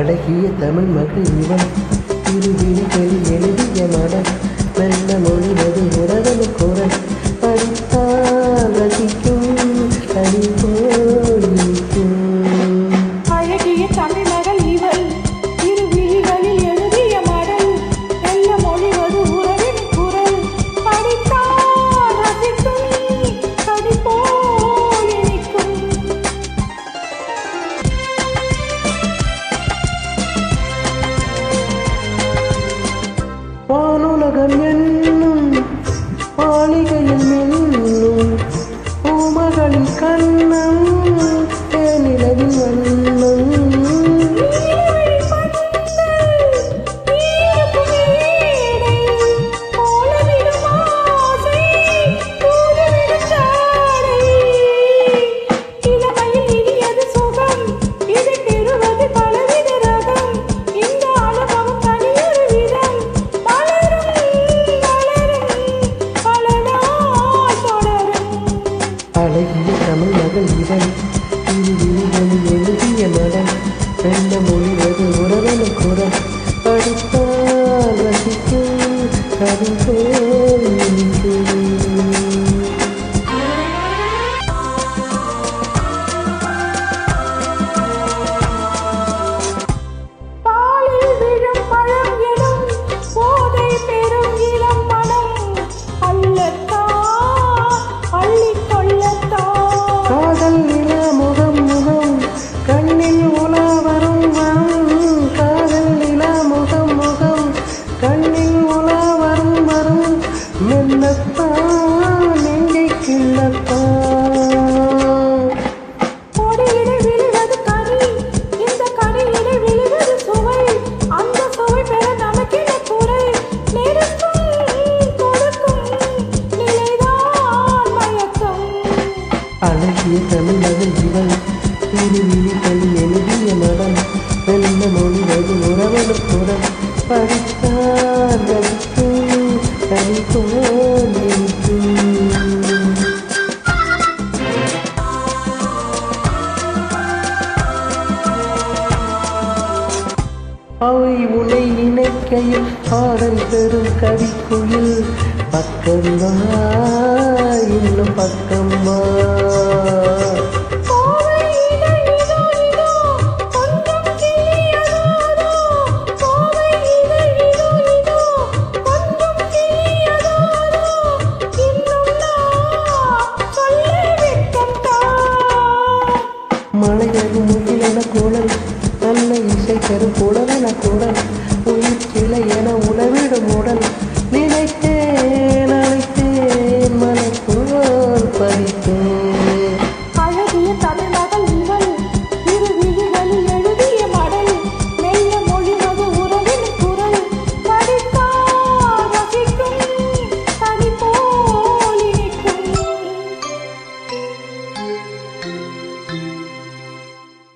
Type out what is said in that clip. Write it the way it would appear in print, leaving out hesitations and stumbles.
அழகிய தமிழ் மகள் இவன் திருவிழிகளில் எழுதிய மடல் நல்ல மொழிவது உறவனு குரல் படித்தால் ரசிக்கும் கனி போல் இருக்கும். அழகிய தமிழ் மகள் இவள் திருவிழிகளில் எழுதிய மடல் நல்ல மொழிவது உறவின் குரல் படித்தால் ரசிக்கும் கனி போல் இனிக்கும். வானுலகம் என்னும் மாளிகையில் மின்னும் பூமகளின் கண்ணம் தேனிலவின் வண்ணம். அழகிய தமிழ் மகள் இவள் திருவிழிகளில் எழுதிய மடல் நல்ல மொழிவது உறவனு குரல் படித்தால் ரசிக்கும் கனி போல் இனிக்கும். அழகிய தமிழ் மகள் இவள் திருவிழிகளில் எழுதிய மடல் நல்ல மொழிவது உறவனு குரல் படித்தால் ரசிக்கும் கனி போல் இருக்கும். அவை உனை நினைக்கையில் பாடல் பெறும் கவிக்குயில் பக்கம்மா இன்னும் பக்கம்மா. மலையது முகிலென குரல் நல்ல இசை தரும் குடலென குரல்